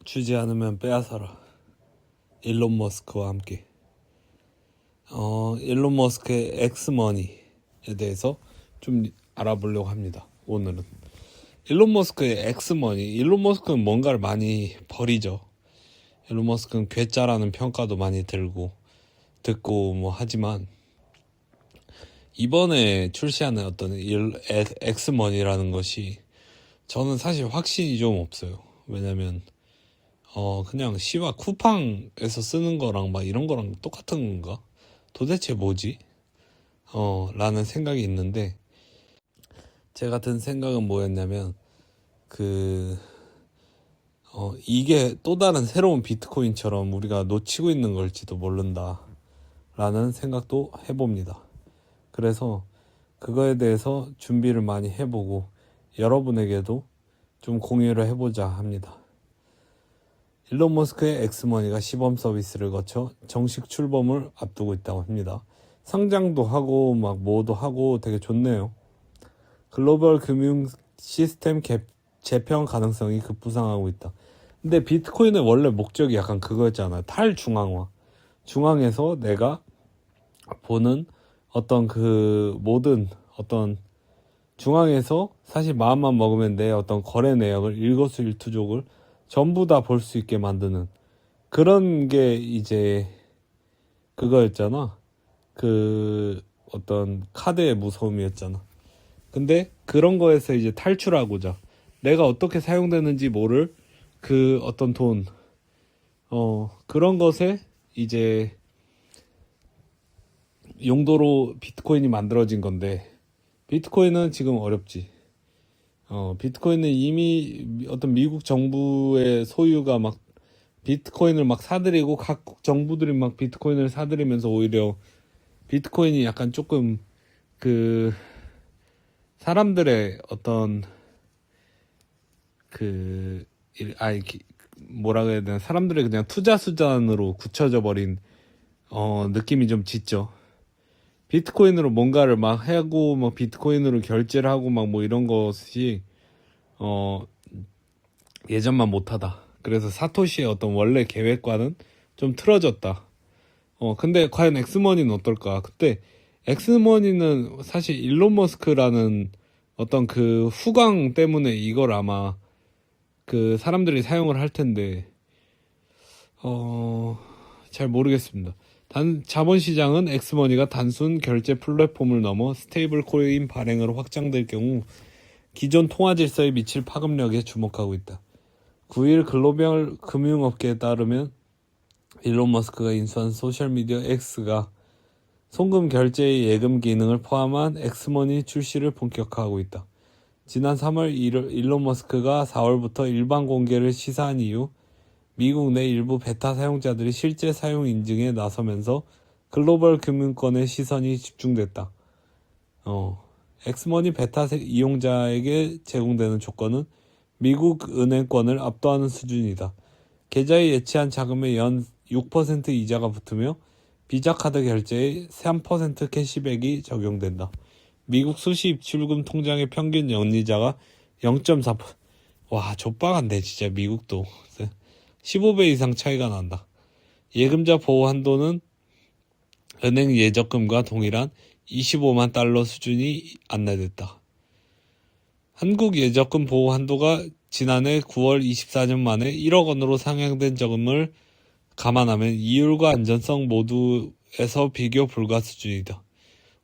주지 않으면 빼앗아라. 일론 머스크와 함께. 일론 머스크의 엑스머니에 대해서 좀 알아보려고 합니다. 오늘은 일론 머스크의 엑스머니. 일론 머스크는 뭔가를 많이 버리죠. 일론 머스크는 괴짜라는 평가도 많이 듣고 뭐 하지만 이번에 출시하는 어떤 엑스머니라는 것이 저는 사실 확신이 좀 없어요. 왜냐면 그냥 시와 쿠팡에서 쓰는 거랑 막 이런 거랑 똑같은 건가? 도대체 뭐지? 라는 생각이 있는데, 제가 든 생각은 뭐였냐면 이게 또 다른 새로운 비트코인처럼 우리가 놓치고 있는 걸지도 모른다 라는 생각도 해봅니다. 그래서 그거에 대해서 준비를 많이 해보고 여러분에게도 좀 공유를 해보자 합니다. 일론 머스크의 엑스머니가 시범 서비스를 거쳐 정식 출범을 앞두고 있다고 합니다. 상장도 하고 막 뭐도 하고 되게 좋네요. 글로벌 금융 시스템 재편 가능성이 급부상하고 있다. 근데 비트코인의 원래 목적이 약간 그거였잖아요. 탈중앙화. 중앙에서 내가 보는 어떤 모든 어떤 중앙에서 사실 마음만 먹으면 내 어떤 거래 내역을 일거수일투족을 전부 다 볼 수 있게 만드는 그런 게 이제 그거였잖아. 어떤 카드의 무서움이었잖아. 근데 그런 거에서 이제 탈출하고자 내가 어떻게 사용되는지 모를 어떤 돈, 그런 것에 이제 용도로 비트코인이 만들어진 건데, 비트코인은 지금 어렵지. 비트코인은 이미 어떤 미국 정부의 소유가 막 비트코인을 막 사들이고 각국 정부들이 막 비트코인을 사들이면서 오히려 비트코인이 약간 조금 사람들의 어떤 뭐라 그래야 되나, 사람들의 그냥 투자 수단으로 굳혀져 버린 느낌이 좀 짙죠. 비트코인으로 뭔가를 막 하고 막 비트코인으로 결제를 하고 막 뭐 이런 것이 예전만 못하다. 그래서 사토시의 어떤 원래 계획과는 좀 틀어졌다. 근데 과연 엑스머니는 어떨까? 그때 엑스머니는 사실 일론 머스크라는 어떤 후광 때문에 이걸 아마 사람들이 사용을 할 텐데, 잘 모르겠습니다. 자본시장은 엑스머니가 단순 결제 플랫폼을 넘어 스테이블 코인 발행으로 확장될 경우 기존 통화 질서에 미칠 파급력에 주목하고 있다. 9일 글로벌 금융업계에 따르면 일론 머스크가 인수한 소셜미디어 X가 송금 결제의 예금 기능을 포함한 엑스머니 출시를 본격화하고 있다. 지난 3월 일론 머스크가 4월부터 일반 공개를 시사한 이후 미국 내 일부 베타 사용자들이 실제 사용 인증에 나서면서 글로벌 금융권의 시선이 집중됐다. 엑스머니 베타 이용자에게 제공되는 조건은 미국 은행권을 압도하는 수준이다. 계좌에 예치한 자금의 연 6% 이자가 붙으며 비자 카드 결제에 3% 캐시백이 적용된다. 미국 수시 입출금 통장의 평균 연이자가 0.4%. 와, 좆박한데 진짜 미국도 15배 이상 차이가 난다. 예금자 보호 한도는 은행 예적금과 동일한 25만 달러 수준이 안내됐다. 한국 예적금 보호 한도가 지난해 9월 24년 만에 1억 원으로 상향된 점을 감안하면 이율과 안전성 모두에서 비교 불가 수준이다.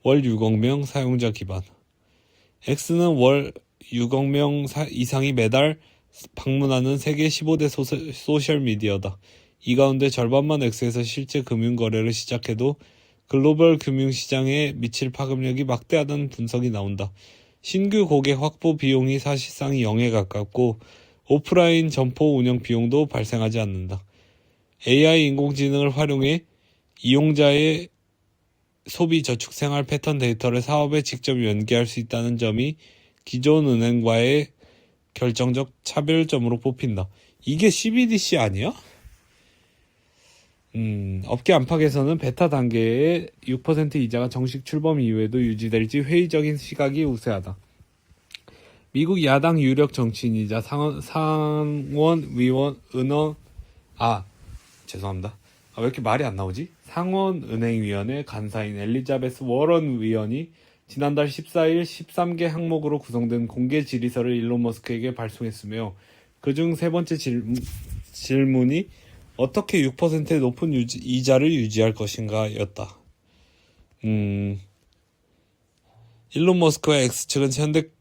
월 6억 명 사용자 기반. X는 월 6억 명 이상이 매달 방문하는 세계 15대 소셜미디어다. 이 가운데 절반만 X에서 실제 금융거래를 시작해도 글로벌 금융시장에 미칠 파급력이 막대하다는 분석이 나온다. 신규 고객 확보 비용이 사실상 0에 가깝고 오프라인 점포 운영 비용도 발생하지 않는다. AI 인공지능을 활용해 이용자의 소비 저축 생활 패턴 데이터를 사업에 직접 연계할 수 있다는 점이 기존 은행과의 결정적 차별점으로 뽑힌다. 이게 CBDC 아니야? 업계 안팎에서는 베타 단계의 6% 이자가 정식 출범 이후에도 유지될지 회의적인 시각이 우세하다. 미국 야당 유력 정치인이자 상원의원 은원 죄송합니다. 왜 이렇게 말이 안 나오지? 상원은행위원회 간사인 엘리자베스 워런 의원이 지난달 14일 13개 항목으로 구성된 공개 질의서를 일론 머스크에게 발송했으며 그중 세 번째 질문이 어떻게 6%의 높은 이자를 유지할 것인가 였다. 일론 머스크와 X측은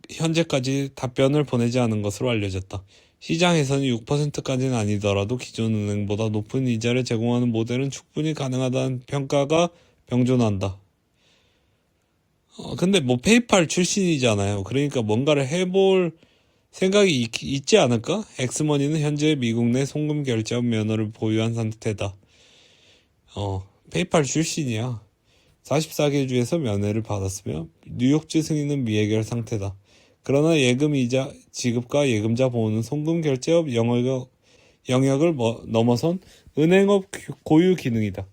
현재까지 답변을 보내지 않은 것으로 알려졌다. 시장에서는 6%까지는 아니더라도 기존 은행보다 높은 이자를 제공하는 모델은 충분히 가능하다는 평가가 병존한다. 근데 뭐 페이팔 출신이잖아요. 그러니까 뭔가를 해볼 생각이 있지 않을까? 엑스머니는 현재 미국 내 송금 결제업 면허를 보유한 상태다. 페이팔 출신이야. 44개 주에서 면허를 받았으며 뉴욕주 승인은 미해결 상태다. 그러나 예금 이자 지급과 예금자 보호는 송금 결제업 영역을 넘어선 은행업 고유 기능이다.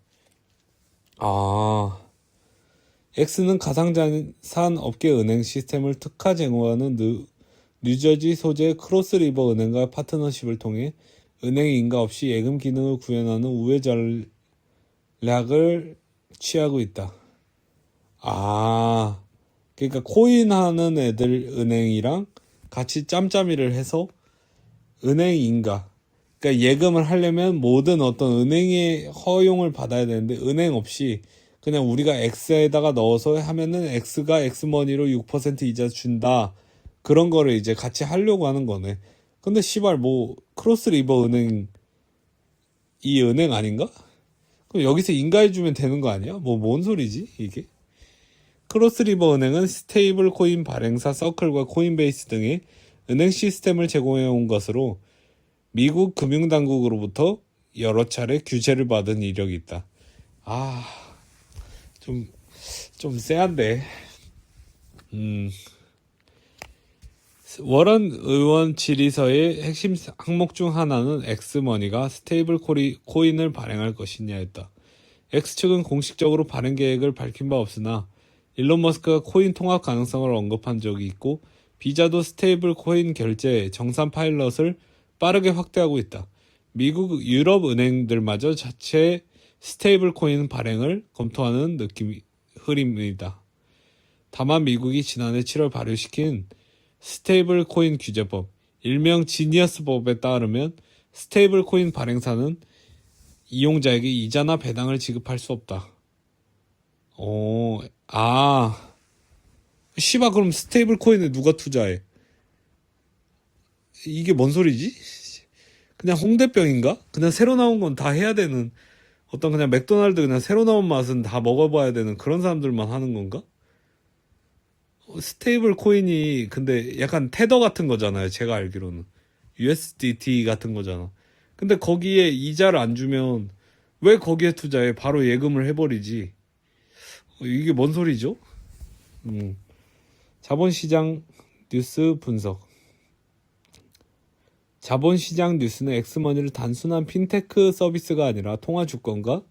X는 가상자산 업계 은행 시스템을 특화 제공하는 뉴저지 소재 크로스리버 은행과 파트너십을 통해 은행 인가 없이 예금 기능을 구현하는 우회 전략을 취하고 있다. 그러니까 코인 하는 애들 은행이랑 같이 짬짬이를 해서 은행 인가, 그러니까 예금을 하려면 모든 어떤 은행의 허용을 받아야 되는데 은행 없이 그냥 우리가 X에다가 넣어서 하면은 X가 X머니로 6% 이자 준다. 그런 거를 이제 같이 하려고 하는 거네. 근데 씨발 뭐 크로스리버 은행 이 은행 아닌가? 그럼 여기서 인가해주면 되는 거 아니야? 뭔 소리지 이게? 크로스리버 은행은 스테이블 코인 발행사 서클과 코인베이스 등의 은행 시스템을 제공해 온 것으로 미국 금융당국으로부터 여러 차례 규제를 받은 이력이 있다. 좀 쎄한데. 워런 의원 질의서의 핵심 항목 중 하나는 엑스머니가 스테이블 코인을 발행할 것이냐였다. X측은 공식적으로 발행 계획을 밝힌 바 없으나 일론 머스크가 코인 통합 가능성을 언급한 적이 있고 비자도 스테이블 코인 결제 정산 파일럿을 빠르게 확대하고 있다. 미국 유럽 은행들마저 자체 스테이블 코인 발행을 검토하는 흐름이다. 다만 미국이 지난해 7월 발효시킨 스테이블 코인 규제법, 일명 지니어스법에 따르면 스테이블 코인 발행사는 이용자에게 이자나 배당을 지급할 수 없다. 씨발 그럼 스테이블 코인에 누가 투자해? 이게 뭔 소리지? 그냥 홍대병인가? 그냥 새로 나온 건 다 해야 되는 어떤 그냥 맥도날드 그냥 새로 나온 맛은 다 먹어봐야 되는 그런 사람들만 하는 건가? 스테이블 코인이 근데 약간 테더 같은 거잖아요. 제가 알기로는 USDT 같은 거잖아. 근데 거기에 이자를 안 주면 왜 거기에 투자해? 바로 예금을 해버리지. 이게 뭔 소리죠? 자본시장 뉴스 분석. 자본시장 뉴스는 엑스머니를 단순한 핀테크 서비스가 아니라 통화주권과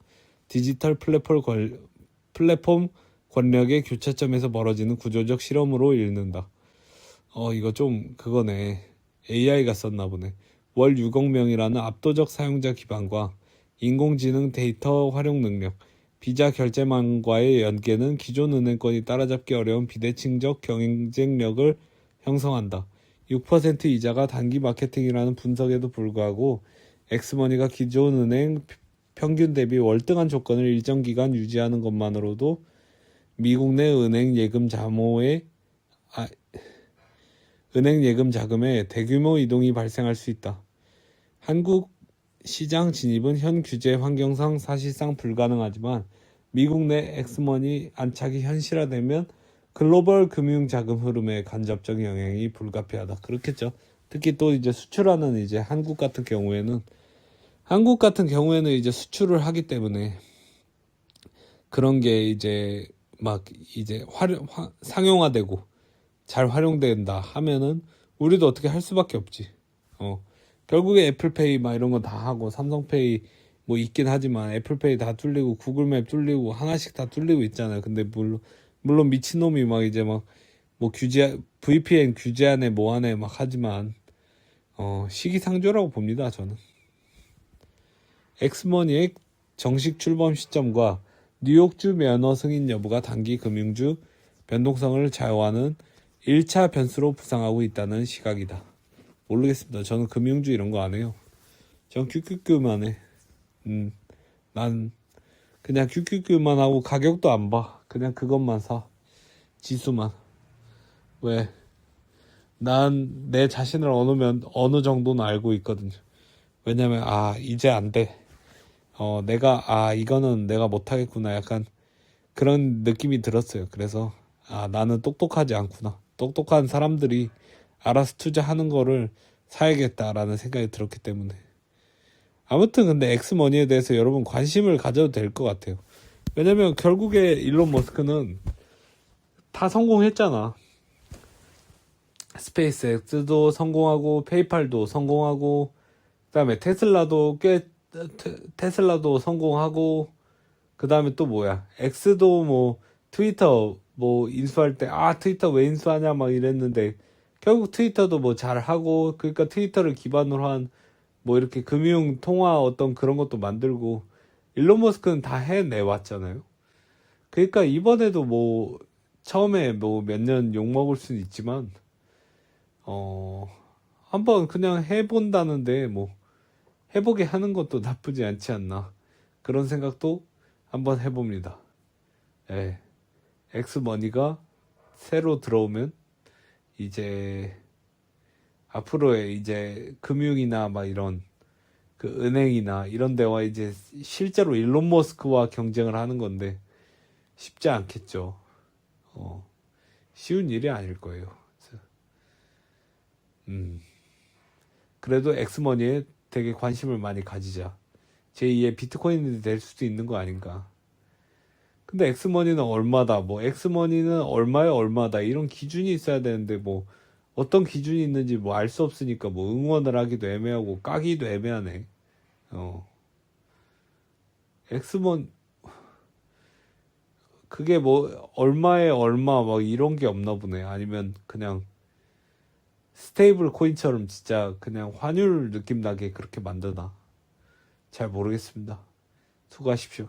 디지털 플랫폼 권력의 교차점에서 벌어지는 구조적 실험으로 읽는다. 이거 좀 그거네. AI가 썼나 보네. 월 6억 명이라는 압도적 사용자 기반과 인공지능 데이터 활용 능력, 비자 결제망과의 연계는 기존 은행권이 따라잡기 어려운 비대칭적 경쟁력을 형성한다. 6% 이자가 단기 마케팅이라는 분석에도 불구하고 엑스머니가 기존 은행 평균 대비 월등한 조건을 일정 기간 유지하는 것만으로도 미국 내 은행 예금 자금에 대규모 이동이 발생할 수 있다. 한국 시장 진입은 현 규제 환경상 사실상 불가능하지만 미국 내 엑스머니 안착이 현실화되면 글로벌 금융 자금 흐름에 간접적 영향이 불가피하다. 그렇겠죠. 특히 또 이제 수출하는 이제 한국 같은 경우에는 이제 수출을 하기 때문에 그런 게 이제 막 이제 상용화되고 잘 활용된다 하면은 우리도 어떻게 할 수밖에 없지. 결국에 애플페이 막 이런 거 다 하고 삼성페이 뭐 있긴 하지만 애플페이 다 뚫리고 구글맵 뚫리고 하나씩 다 뚫리고 있잖아요. 근데 물론 미친놈이 막 이제 막 뭐 VPN 규제하네 뭐하네 막 하지만 시기상조라고 봅니다. 저는 엑스머니의 정식 출범 시점과 뉴욕주 면허 승인 여부가 단기 금융주 변동성을 좌우하는 1차 변수로 부상하고 있다는 시각이다. 모르겠습니다. 저는 금융주 이런 거 안 해요. 전 큐큐큐만 해. 난 그냥 큐큐큐만 하고 가격도 안 봐. 그냥 그것만 사. 지수만. 왜? 난 내 자신을 어느 정도는 알고 있거든요. 왜냐면 이제 안 돼. 이거는 내가 못하겠구나. 약간 그런 느낌이 들었어요. 그래서 나는 똑똑하지 않구나. 똑똑한 사람들이 알아서 투자하는 거를 사야겠다라는 생각이 들었기 때문에. 아무튼 근데 엑스머니에 대해서 여러분 관심을 가져도 될 것 같아요. 왜냐면 결국에 일론 머스크는 다 성공했잖아. 스페이스X도 성공하고 페이팔도 성공하고 그다음에 테슬라도 성공하고 그다음에 또 뭐야? X도 뭐 트위터 뭐 인수할 때 트위터 왜 인수하냐 막 이랬는데 결국 트위터도 뭐 잘하고 그러니까 트위터를 기반으로 한 뭐 이렇게 금융 통화 어떤 그런 것도 만들고 일론 머스크는 다 해내왔잖아요. 그러니까 이번에도 뭐 처음에 뭐 몇 년 욕먹을 수는 있지만 한번 그냥 해본다는데 뭐 해보게 하는 것도 나쁘지 않지 않나 그런 생각도 한번 해봅니다. 예, 엑스머니가 새로 들어오면 이제 앞으로의 이제 금융이나 막 이런 그 은행이나 이런 데와 이제 실제로 일론 머스크와 경쟁을 하는 건데 쉽지 않겠죠. 쉬운 일이 아닐 거예요. 그래도 엑스머니에 되게 관심을 많이 가지자. 제2의 비트코인이 될 수도 있는 거 아닌가. 근데 엑스머니는 얼마다, 뭐 엑스머니는 얼마에 얼마다 이런 기준이 있어야 되는데 뭐 어떤 기준이 있는지 뭐 알 수 없으니까 뭐 응원을 하기도 애매하고 까기도 애매하네. 엑스먼 그게 뭐 얼마에 얼마 막 이런 게 없나 보네. 아니면 그냥 스테이블 코인처럼 진짜 그냥 환율 느낌 나게 그렇게 만드나. 잘 모르겠습니다. 수고하십시오.